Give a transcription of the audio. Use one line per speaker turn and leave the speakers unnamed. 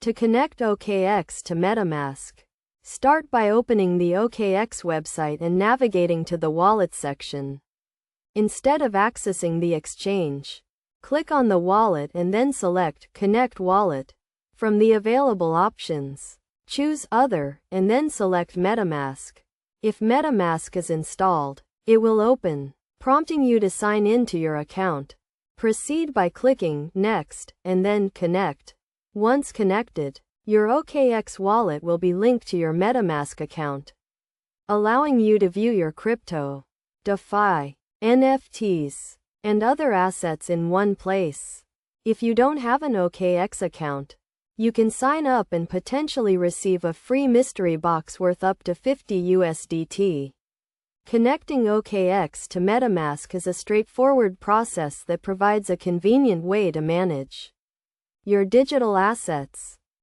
To connect OKX to MetaMask, start by opening the OKX website and navigating to the Wallet section. Instead of accessing the exchange, click on the wallet and then select Connect Wallet. From the available options, choose Other, and then select MetaMask. If MetaMask is installed, it will open, prompting you to sign in to your account. Proceed by clicking Next, and then Connect. Once connected, your OKX wallet will be linked to your MetaMask account, allowing you to view your crypto, DeFi, NFTs, and other assets in one place. If you don't have an OKX account, you can sign up and potentially receive a free mystery box worth up to 50 USDT. Connecting OKX to MetaMask is a straightforward process that provides a convenient way to manage your digital assets.